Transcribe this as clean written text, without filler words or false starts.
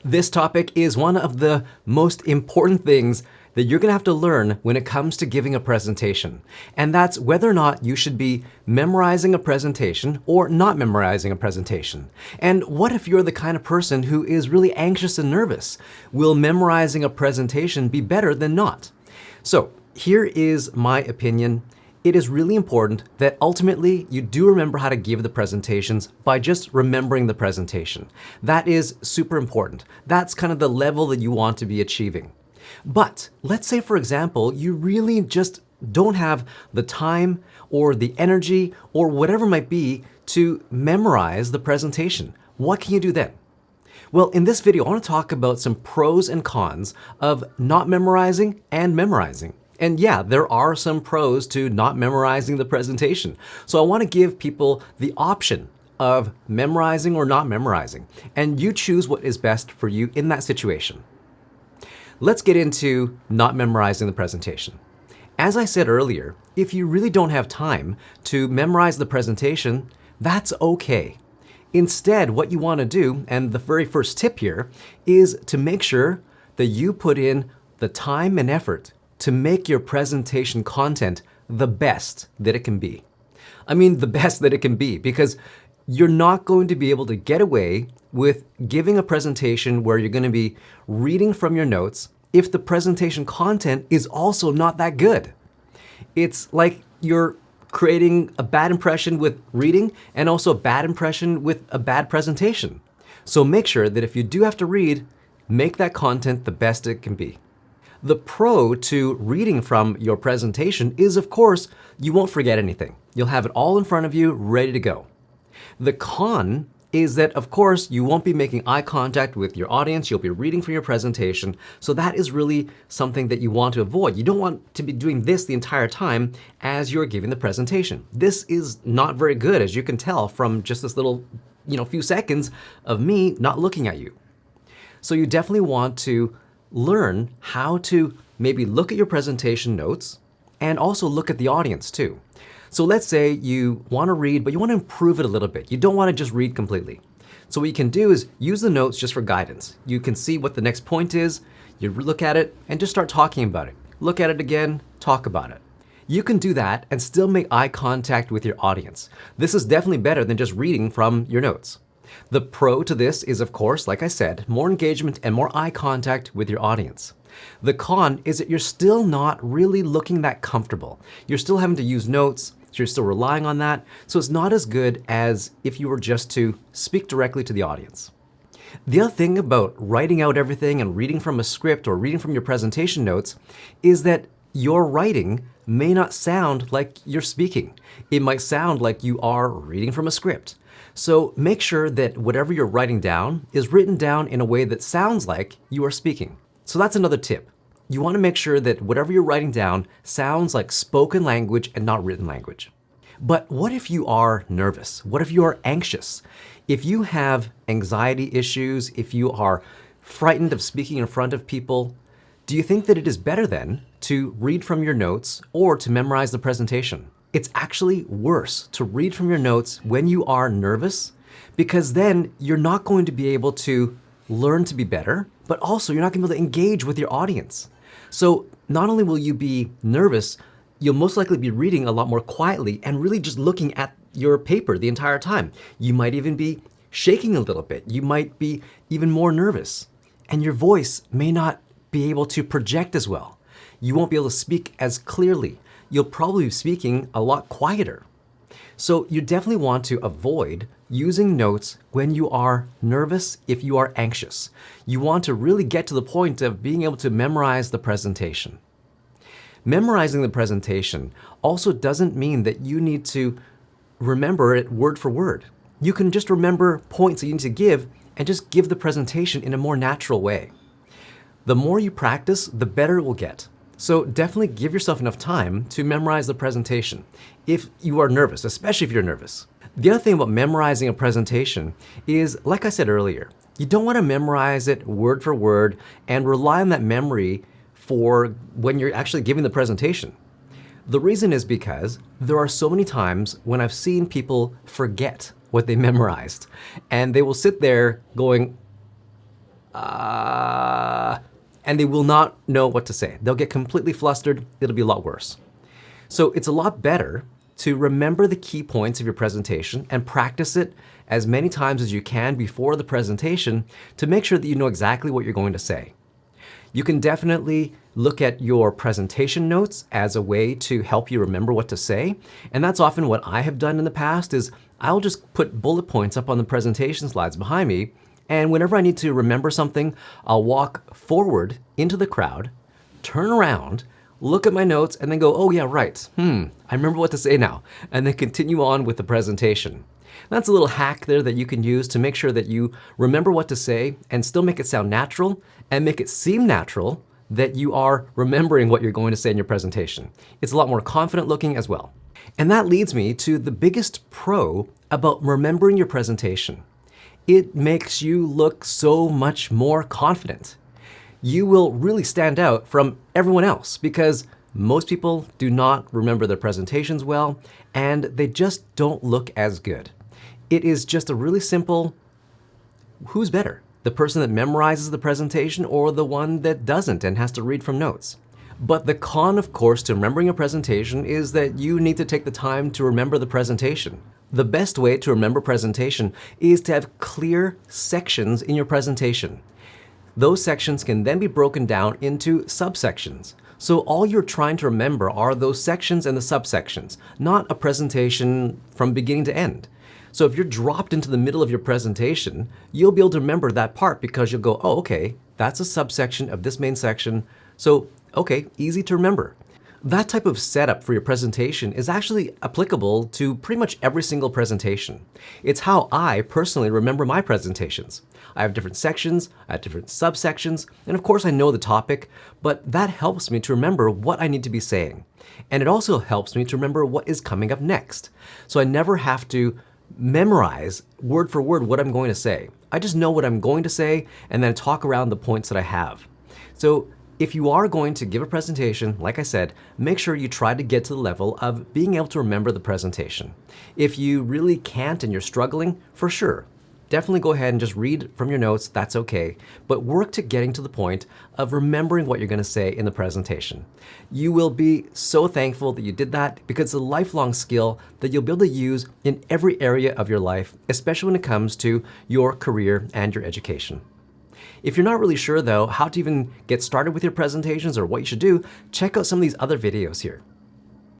This topic is one of the most important things that you're gonna have to learn when it comes to giving a presentation. And that's whether or not you should be memorizing a presentation or not memorizing a presentation. And what if you're the kind of person who is really anxious and nervous? Will memorizing a presentation be better than not? So here is my opinion. It is really important that ultimately you do remember how to give the presentations by just remembering the presentation. That is super important. That's kind of the level that you want to be achieving. But let's say, for example, you really just don't have the time or the energy or whatever it might be to memorize the presentation. What can you do then? Well, in this video, I want to talk about some pros and cons of not memorizing and memorizing. And yeah, there are some pros to not memorizing the presentation. So I want to give people the option of memorizing or not memorizing, and you choose what is best for you in that situation. Let's get into not memorizing the presentation. As I said earlier, if you really don't have time to memorize the presentation, that's okay. Instead, what you want to do, and the very first tip here, is to make sure that you put in the time and effort to make your presentation content the best that it can be. I mean, the best that it can be, because you're not going to be able to get away with giving a presentation where you're going to be reading from your notes if the presentation content is also not that good. It's like you're creating a bad impression with reading and also a bad impression with a bad presentation. So make sure that if you do have to read, make that content the best it can be. The pro to reading from your presentation is, of course, you won't forget anything. You'll have it all in front of you, ready to go. The con is that, of course, you won't be making eye contact with your audience. You'll be reading from your presentation. So that is really something that you want to avoid. You don't want to be doing this the entire time as you're giving the presentation. This is not very good, as you can tell from just this little, few seconds of me not looking at you. So you definitely want to learn how to maybe look at your presentation notes and also look at the audience too. So let's say you want to read, but you want to improve it a little bit. You don't want to just read completely. So what you can do is use the notes just for guidance. You can see what the next point is, you look at it and just start talking about it. Look at it again, talk about it. You can do that and still make eye contact with your audience. This is definitely better than just reading from your notes. The pro to this is, of course, like I said, more engagement and more eye contact with your audience. The con is that you're still not really looking that comfortable. You're still having to use notes, so you're still relying on that, so it's not as good as if you were just to speak directly to the audience. The other thing about writing out everything and reading from a script or reading from your presentation notes is that your writing may not sound like you're speaking. It might sound like you are reading from a script. So make sure that whatever you're writing down is written down in a way that sounds like you are speaking. So that's another tip. You want to make sure that whatever you're writing down sounds like spoken language and not written language. But what if you are nervous? What if you are anxious? If you have anxiety issues, if you are frightened of speaking in front of people, do you think that it is better then to read from your notes or to memorize the presentation? It's actually worse to read from your notes when you are nervous, because then you're not going to be able to learn to be better, but also you're not going to be able to engage with your audience. So not only will you be nervous, you'll most likely be reading a lot more quietly and really just looking at your paper the entire time. You might even be shaking a little bit. You might be even more nervous, and your voice may not be able to project as well. You won't be able to speak as clearly. You'll probably be speaking a lot quieter. So you definitely want to avoid using notes when you are nervous, if you are anxious. You want to really get to the point of being able to memorize the presentation. Memorizing the presentation also doesn't mean that you need to remember it word for word. You can just remember points that you need to give and just give the presentation in a more natural way. The more you practice, the better it will get. So definitely give yourself enough time to memorize the presentation if you are nervous, especially if you're nervous. The other thing about memorizing a presentation is, like I said earlier, you don't want to memorize it word for word and rely on that memory for when you're actually giving the presentation. The reason is because there are so many times when I've seen people forget what they memorized, and they will sit there going, and they will not know what to say. They'll get completely flustered. It'll be a lot worse. So it's a lot better to remember the key points of your presentation and practice it as many times as you can before the presentation to make sure that you know exactly what you're going to say. You can definitely look at your presentation notes as a way to help you remember what to say. And that's often what I have done in the past is I'll just put bullet points up on the presentation slides behind me. And whenever I need to remember something, I'll walk forward into the crowd, turn around, look at my notes, and then go, oh yeah, right. I remember what to say now. And then continue on with the presentation. That's a little hack there that you can use to make sure that you remember what to say and still make it sound natural and make it seem natural that you are remembering what you're going to say in your presentation. It's a lot more confident looking as well. And that leads me to the biggest pro about remembering your presentation. It makes you look so much more confident. You will really stand out from everyone else because most people do not remember their presentations well and they just don't look as good. It is just a really simple, who's better? The person that memorizes the presentation or the one that doesn't and has to read from notes? But the con, of course, to remembering a presentation is that you need to take the time to remember the presentation. The best way to remember presentation is to have clear sections in your presentation. Those sections can then be broken down into subsections. So all you're trying to remember are those sections and the subsections, not a presentation from beginning to end. So if you're dropped into the middle of your presentation, you'll be able to remember that part because you'll go, oh, okay, that's a subsection of this main section. So, okay, easy to remember. That type of setup for your presentation is actually applicable to pretty much every single presentation. It's how I personally remember my presentations. I have different sections, I have different subsections, and of course I know the topic, but that helps me to remember what I need to be saying. And it also helps me to remember what is coming up next. So I never have to memorize word for word what I'm going to say. I just know what I'm going to say and then talk around the points that I have. So if you are going to give a presentation, like I said, make sure you try to get to the level of being able to remember the presentation. If you really can't and you're struggling, for sure, definitely go ahead and just read from your notes, that's okay. But work to getting to the point of remembering what you're going to say in the presentation. You will be so thankful that you did that because it's a lifelong skill that you'll be able to use in every area of your life, especially when it comes to your career and your education. If you're not really sure though how to even get started with your presentations or what you should do, check out some of these other videos here.